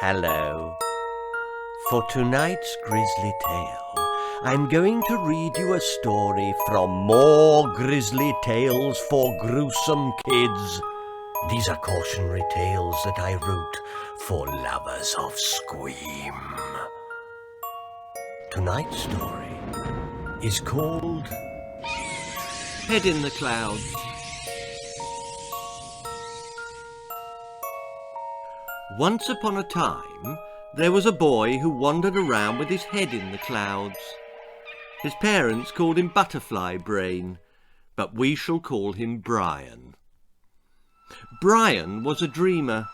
Hello. For tonight's Grisly Tale, I'm going to read you a story from more Grisly Tales for Gruesome Kids. These are cautionary tales that I wrote for lovers of squeam. Tonight's story is called Head in the Clouds. Once upon a time, there was a boy who wandered around with his head in the clouds. His parents called him Butterfly Brain, but we shall call him Brian. Brian was a dreamer.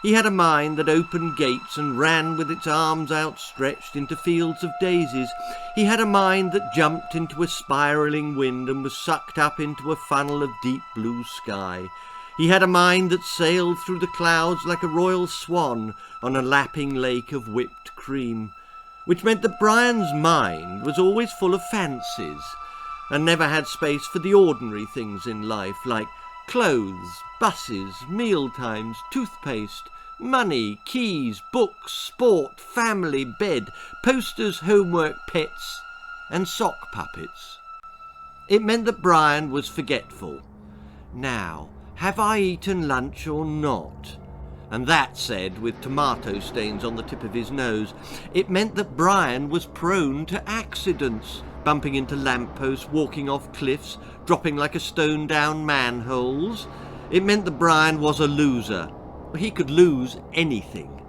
He had a mind that opened gates and ran with its arms outstretched into fields of daisies. He had a mind that jumped into a spiralling wind and was sucked up into a funnel of deep blue sky. He had a mind that sailed through the clouds like a royal swan on a lapping lake of whipped cream, which meant that Brian's mind was always full of fancies and never had space for the ordinary things in life like clothes, buses, mealtimes, toothpaste, money, keys, books, sport, family, bed, posters, homework, pets, and sock puppets. It meant that Brian was forgetful. Now, have I eaten lunch or not? And that said, with tomato stains on the tip of his nose. It meant that Brian was prone to accidents, bumping into lampposts, walking off cliffs, dropping like a stone down manholes. It meant that Brian was a loser. He could lose anything.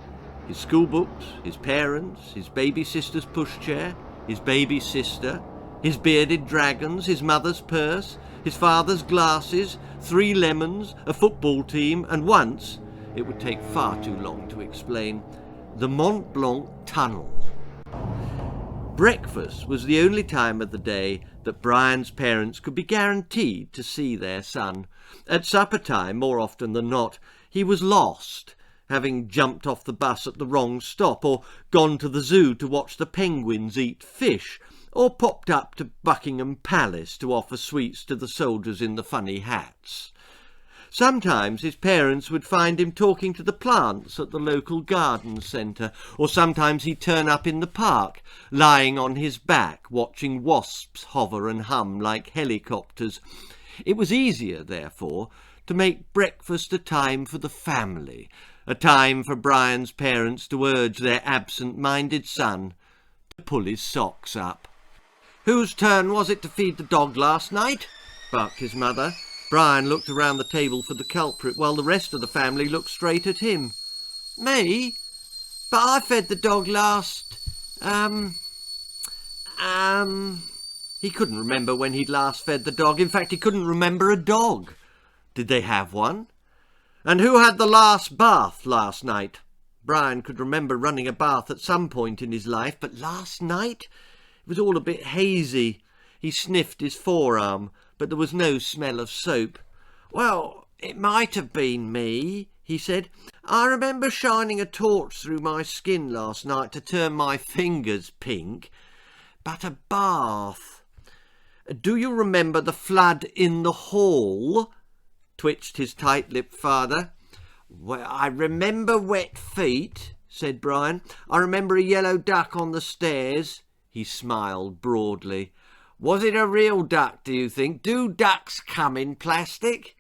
His school books, his parents, his baby sister's pushchair, his baby sister, his bearded dragons, his mother's purse, his father's glasses, 3 lemons, a football team, and once, it would take far too long to explain, the Mont Blanc tunnel. Breakfast was the only time of the day that Brian's parents could be guaranteed to see their son. At supper time, more often than not, he was lost, having jumped off the bus at the wrong stop, or gone to the zoo to watch the penguins eat fish, or popped up to Buckingham Palace to offer sweets to the soldiers in the funny hats. Sometimes his parents would find him talking to the plants at the local garden centre, or sometimes he'd turn up in the park, lying on his back, watching wasps hover and hum like helicopters. It was easier, therefore, to make breakfast a time for the family, a time for Brian's parents to urge their absent-minded son to pull his socks up. "Whose turn was it to feed the dog last night?" barked his mother. Brian looked around the table for the culprit, while the rest of the family looked straight at him. "Me? But I fed the dog last... He couldn't remember when he'd last fed the dog. In fact, he couldn't remember a dog. Did they have one? "And who had the last bath last night?" Brian could remember running a bath at some point in his life, but last night? It was all a bit hazy. He sniffed his forearm, but there was no smell of soap. "Well, it might have been me," he said. "I remember shining a torch through my skin last night to turn my fingers pink. But a bath... Do you remember the flood in the hall?" twitched his tight-lipped father. "Well, I remember wet feet," said Brian. "I remember a yellow duck on the stairs." He smiled broadly. "Was it a real duck, do you think? Do ducks come in plastic?"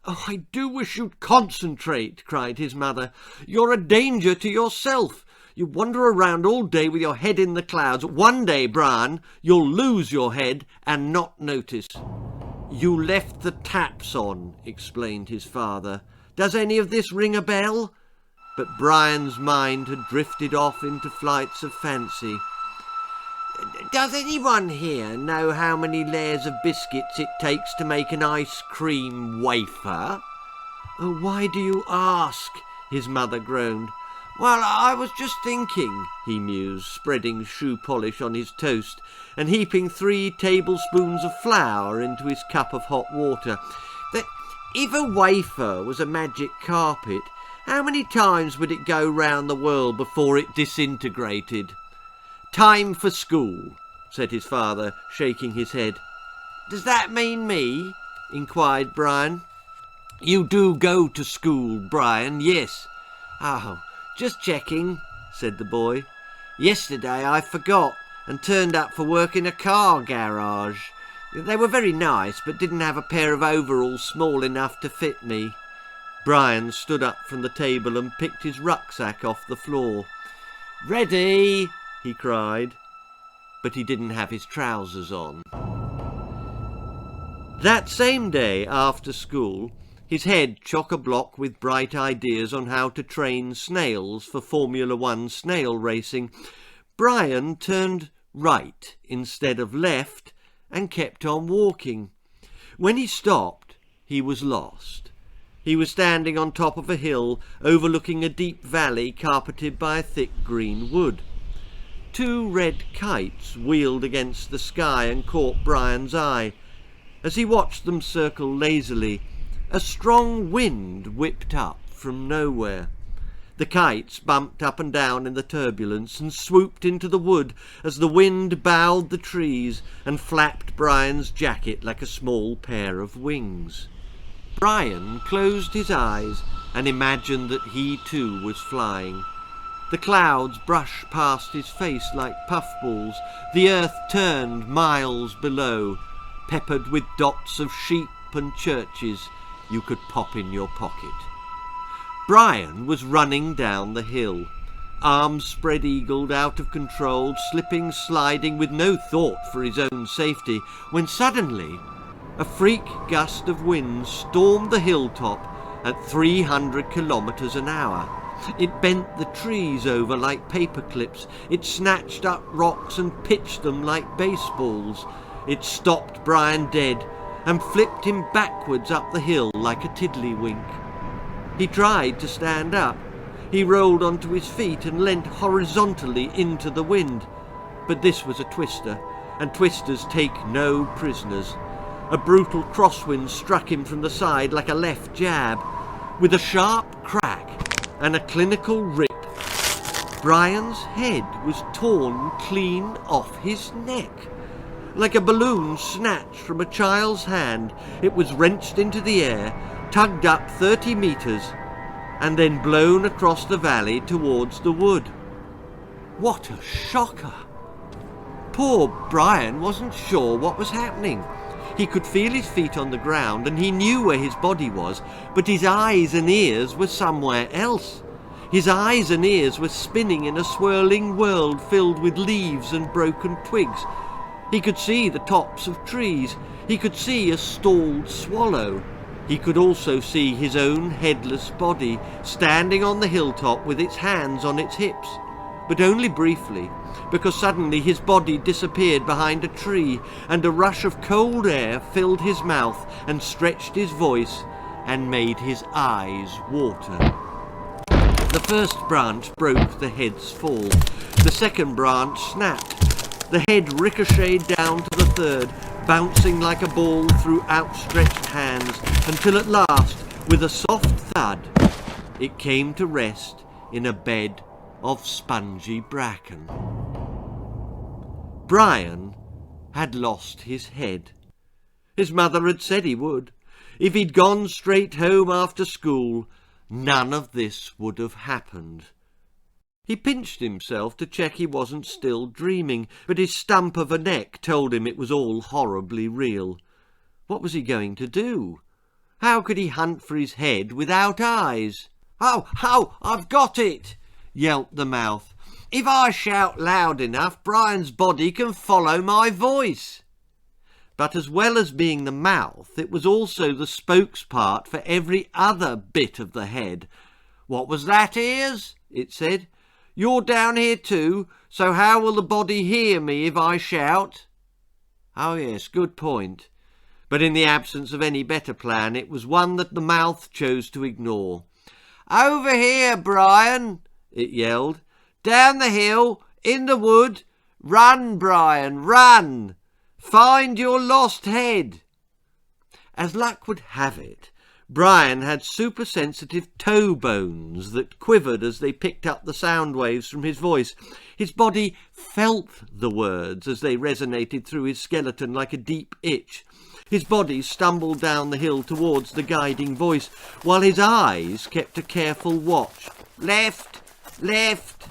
"Oh, I do wish you'd concentrate," cried his mother. "You're a danger to yourself. You wander around all day with your head in the clouds. One day, Brian, you'll lose your head and not notice." "You left the taps on," explained his father. "Does any of this ring a bell?" But Brian's mind had drifted off into flights of fancy. "Does anyone here know how many layers of biscuits it takes to make an ice cream wafer?" "Oh, why do you ask?" his mother groaned. "Well, I was just thinking," he mused, spreading shoe polish on his toast and heaping 3 tablespoons of flour into his cup of hot water, "that if a wafer was a magic carpet, how many times would it go round the world before it disintegrated?" "Time for school," said his father, shaking his head. "Does that mean me?" inquired Brian. "You do go to school, Brian, yes." "Oh, Just checking," said the boy. "Yesterday I forgot and turned up for work in a car garage. They were very nice, but didn't have a pair of overalls small enough to fit me." Brian stood up from the table and picked his rucksack off the floor. "Ready!" he cried, but he didn't have his trousers on. That same day, after school, his head chock-a-block with bright ideas on how to train snails for Formula One snail racing, Brian turned right instead of left and kept on walking. When he stopped, he was lost. He was standing on top of a hill overlooking a deep valley carpeted by a thick green wood. Two red kites wheeled against the sky and caught Brian's eye. As he watched them circle lazily, a strong wind whipped up from nowhere. The kites bumped up and down in the turbulence and swooped into the wood as the wind bowed the trees and flapped Brian's jacket like a small pair of wings. Brian closed his eyes and imagined that he too was flying. The clouds brushed past his face like puffballs. The earth turned miles below, peppered with dots of sheep and churches you could pop in your pocket. Brian was running down the hill, arms spread-eagled, out of control, slipping, sliding, with no thought for his own safety, when suddenly a freak gust of wind stormed the hilltop at 300 kilometers an hour. It bent the trees over like paper clips. It snatched up rocks and pitched them like baseballs. It stopped Brian dead and flipped him backwards up the hill like a tiddlywink. He tried to stand up. He rolled onto his feet and leant horizontally into the wind. But this was a twister, and twisters take no prisoners. A brutal crosswind struck him from the side like a left jab. With a sharp crack and a clinical rip, Brian's head was torn clean off his neck. Like a balloon snatched from a child's hand, it was wrenched into the air, tugged up 30 meters, and then blown across the valley towards the wood. What a shocker! Poor Brian wasn't sure what was happening. He could feel his feet on the ground and he knew where his body was, but his eyes and ears were somewhere else. His eyes and ears were spinning in a swirling world filled with leaves and broken twigs. He could see the tops of trees. He could see a stalled swallow. He could also see his own headless body standing on the hilltop with its hands on its hips. But only briefly, because suddenly his body disappeared behind a tree and a rush of cold air filled his mouth and stretched his voice and made his eyes water. The first branch broke the head's fall. The second branch snapped. The head ricocheted down to the third, bouncing like a ball through outstretched hands, until at last, with a soft thud, it came to rest in a bed of spongy bracken. Brian had lost his head. His mother had said he would. If he'd gone straight home after school, none of this would have happened. He pinched himself to check he wasn't still dreaming, but his stump of a neck told him it was all horribly real. What was he going to do? How could he hunt for his head without eyes? "Oh, I've got it!" yelped the mouth. "If I shout loud enough, Brian's body can follow my voice." But as well as being the mouth, it was also the spokespart for every other bit of the head. "What was that, ears?" it said. "You're down here too, so how will the body hear me if I shout?" Oh yes, good point. But in the absence of any better plan, it was one that the mouth chose to ignore. "Over here, Brian," it yelled. "Down the hill, in the wood. Run, Brian, run! Find your lost head." As luck would have it, Brian had super-sensitive toe bones that quivered as they picked up the sound waves from his voice. His body felt the words as they resonated through his skeleton like a deep itch. His body stumbled down the hill towards the guiding voice, while his eyes kept a careful watch. "Left, Left.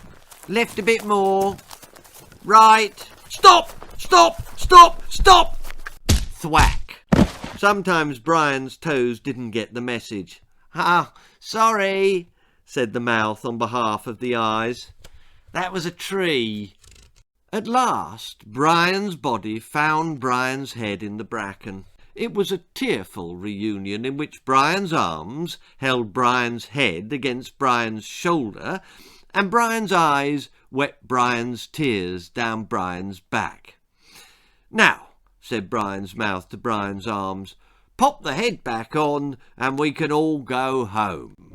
Left a bit more. Right. Stop! Stop! Stop! Stop! Thwack. Sometimes Brian's toes didn't get the message. Ah, sorry, said the mouth on behalf of the eyes. That was a tree. At last, Brian's body found Brian's head in the bracken. It was a tearful reunion in which Brian's arms held Brian's head against Brian's shoulder, and Brian's eyes wept Brian's tears down Brian's back. Now, said Brian's mouth to Brian's arms, pop the head back on and we can all go home.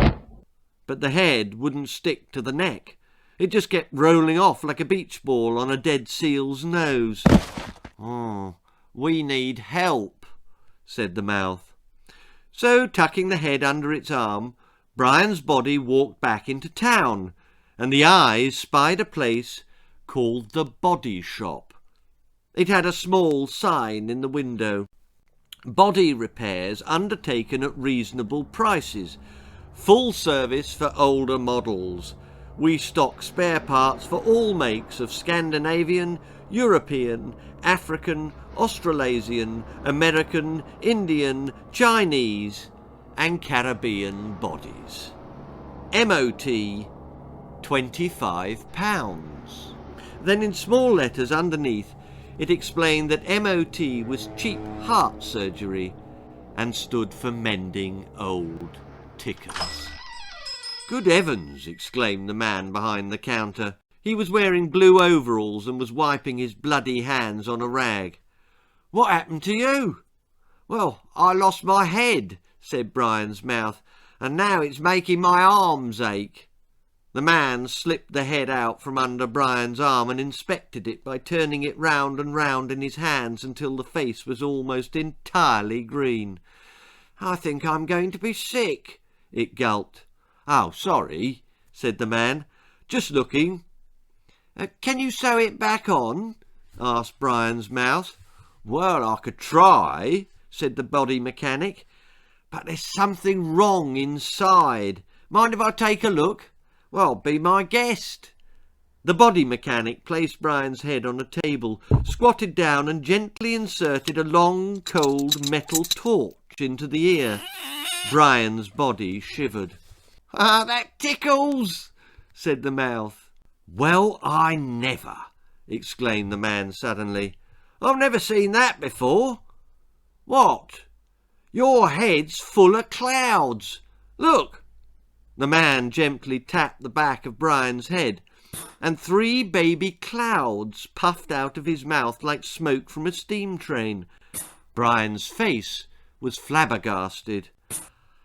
But the head wouldn't stick to the neck. It just kept rolling off like a beach ball on a dead seal's nose. Oh, we need help, said the mouth. So, tucking the head under its arm, Brian's body walked back into town, and the eyes spied a place called the Body Shop. It had a small sign in the window. Body repairs undertaken at reasonable prices. Full service for older models. We stock spare parts for all makes of Scandinavian, European, African, Australasian, American, Indian, Chinese and Caribbean bodies. MOT £25. Then in small letters underneath it explained that MOT was cheap heart surgery and stood for mending old tickets. Good heavens, exclaimed the man behind the counter. He was wearing blue overalls and was wiping his bloody hands on a rag. What happened to you? Well, I lost my head, said Brian's mouth, and now it's making my arms ache. The man slipped the head out from under Brian's arm and inspected it by turning it round and round in his hands until the face was almost entirely green. I think I'm going to be sick, it gulped. Oh, sorry, said the man. Just looking. Can you sew it back on? Asked Brian's mouth. Well, I could try, said the body mechanic, but there's something wrong inside. Mind if I take a look? Well, be my guest. The body mechanic placed Brian's head on a table, squatted down and gently inserted a long, cold metal torch into the ear. Brian's body shivered. Ah, that tickles, said the mouth. Well, I never, exclaimed the man suddenly. I've never seen that before. What? Your head's full of clouds. Look. The man gently tapped the back of Brian's head, and 3 baby clouds puffed out of his mouth like smoke from a steam train. Brian's face was flabbergasted.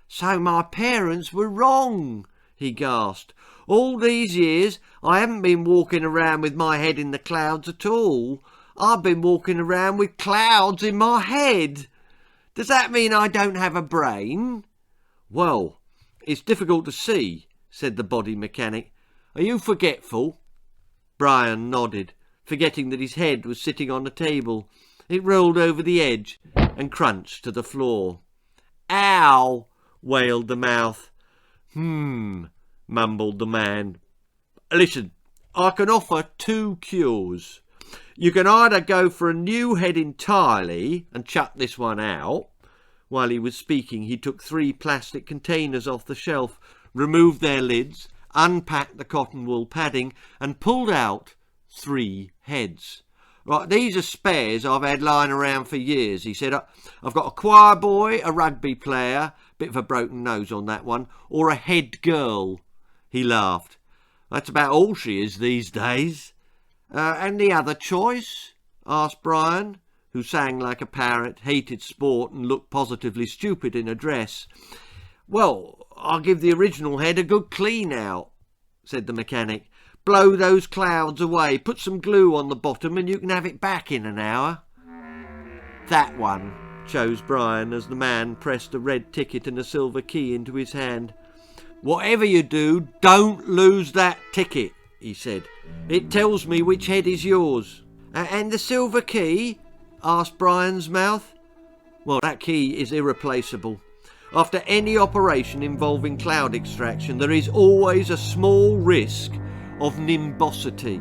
So my parents were wrong, he gasped. All these years I haven't been walking around with my head in the clouds at all. I've been walking around with clouds in my head. Does that mean I don't have a brain? Well, it's difficult to see, said the body mechanic. Are you forgetful? Brian nodded, forgetting that his head was sitting on the table. It rolled over the edge and crunched to the floor. Ow! Wailed the mouth. Mumbled the man. Listen, I can offer 2 cures. You can either go for a new head entirely and chuck this one out. While he was speaking, he took 3 plastic containers off the shelf, removed their lids, unpacked the cotton wool padding and pulled out 3 heads. Right, these are spares I've had lying around for years, he said. I've got a choir boy, a rugby player, bit of a broken nose on that one, or a head girl. He laughed. That's about all she is these days. And the other choice? Asked Brian, who sang like a parrot, hated sport and looked positively stupid in a dress. Well, I'll give the original head a good clean out, said the mechanic. Blow those clouds away, put some glue on the bottom and you can have it back in an hour. That one, chose Brian as the man pressed a red ticket and a silver key into his hand. Whatever you do, don't lose that ticket, he said. It tells me which head is yours. And the silver key? Asked Brian's mouth. Well, that key is irreplaceable. After any operation involving cloud extraction, there is always a small risk of nimbosity.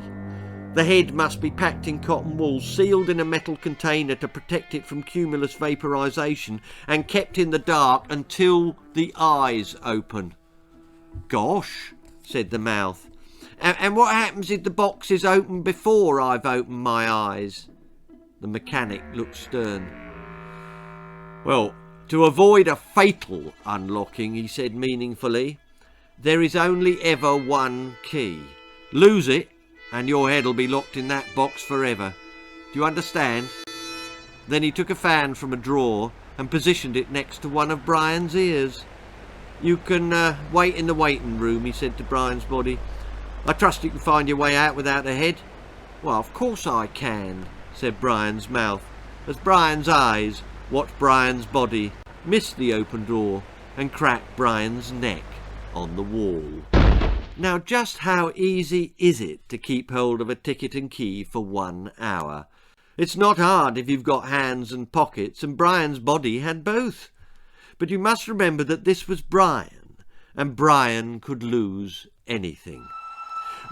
The head must be packed in cotton wool, sealed in a metal container to protect it from cumulus vaporization, and kept in the dark until the eyes open. "Gosh," said the mouth. And what happens if the box is open before I've opened my eyes?" The mechanic looked stern. "Well, to avoid a fatal unlocking," he said meaningfully, "there is only ever one key. Lose it, and your head'll be locked in that box forever. Do you understand?" Then he took a fan from a drawer and positioned it next to one of Brian's ears. "You can wait in the waiting room," he said to Brian's body. "I trust you can find your way out without a head." "Well, of course I can," said Brian's mouth, as Brian's eyes watched Brian's body miss the open door and crack Brian's neck on the wall. Now, just how easy is it to keep hold of a ticket and key for 1 hour? It's not hard if you've got hands and pockets, and Brian's body had both. But you must remember that this was Brian, and Brian could lose anything.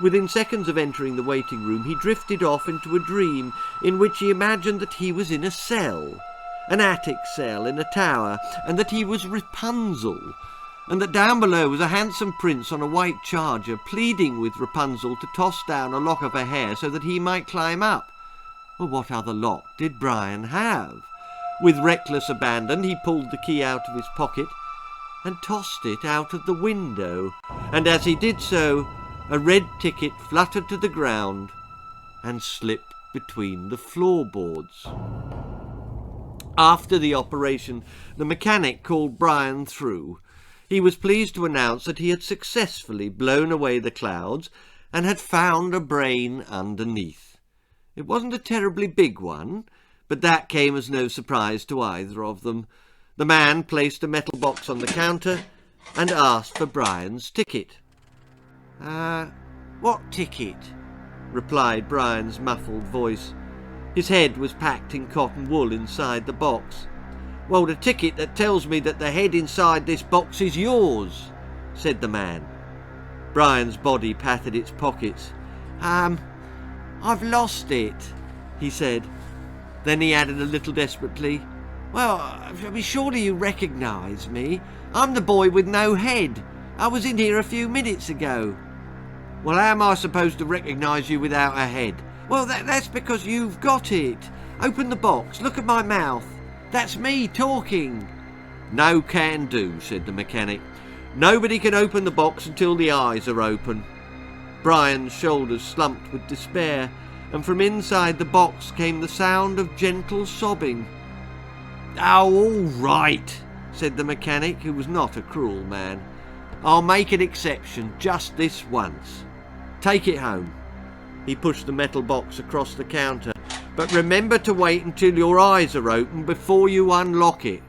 Within seconds of entering the waiting room, he drifted off into a dream in which he imagined that he was in a cell, an attic cell in a tower, and that he was Rapunzel, and that down below was a handsome prince on a white charger pleading with Rapunzel to toss down a lock of her hair so that he might climb up. Well, what other lock did Brian have? With reckless abandon, he pulled the key out of his pocket and tossed it out of the window, and as he did so, a red ticket fluttered to the ground and slipped between the floorboards. After the operation, the mechanic called Brian through. He was pleased to announce that he had successfully blown away the clouds and had found a brain underneath. It wasn't a terribly big one, but that came as no surprise to either of them. The man placed a metal box on the counter and asked for Brian's ticket. What ticket?" replied Brian's muffled voice. His head was packed in cotton wool inside the box. "Well, the ticket that tells me that the head inside this box is yours," said the man. Brian's body patted its pockets. I've lost it," he said. Then he added a little desperately, "Well, I mean, surely you recognise me. I'm the boy with no head. I was in here a few minutes ago." "Well, how am I supposed to recognise you without a head?" "Well, that's because you've got it. Open the box. Look at my mouth. That's me talking." "No can do," said the mechanic. "Nobody can open the box until the eyes are open." Brian's shoulders slumped with despair, and from inside the box came the sound of gentle sobbing. "Oh, all right," said the mechanic, who was not a cruel man. "I'll make an exception just this once. Take it home." He pushed the metal box across the counter. "But remember to wait until your eyes are open before you unlock it."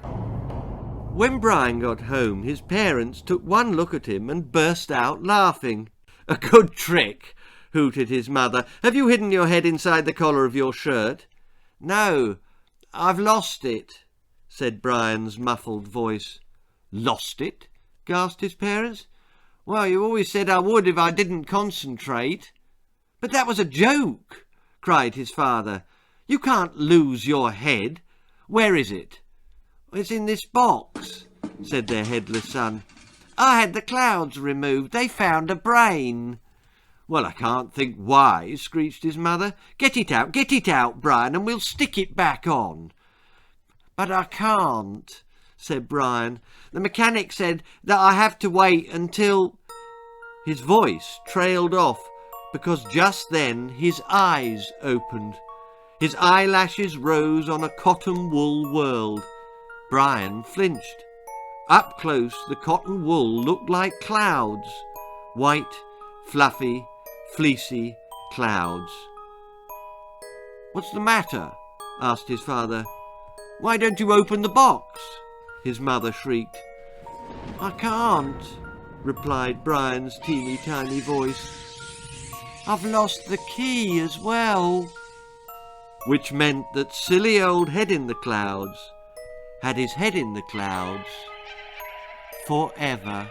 When Brian got home, his parents took one look at him and burst out laughing. "A good trick," hooted his mother. "Have you hidden your head inside the collar of your shirt?" "No, I've lost it," said Brian's muffled voice. "Lost it?" gasped his parents. "Well, you always said I would if I didn't concentrate." "But that was a joke," cried his father. "You can't lose your head. Where is it?" "It's in this box," said their headless son. "I had the clouds removed. They found a brain." "Well, I can't think why," screeched his mother. Get it out, Brian, and we'll stick it back on." "But I can't," said Brian. "The mechanic said that I have to wait until—" His voice trailed off because just then his eyes opened. His eyelashes rose on a cotton wool world. Brian flinched. Up close, the cotton wool looked like clouds. White, fluffy, fleecy clouds. "What's the matter?" asked his father. "Why don't you open the box?" his mother shrieked. "I can't," replied Brian's teeny tiny voice. "I've lost the key as well." Which meant that silly old Head in the Clouds had his head in the clouds forever.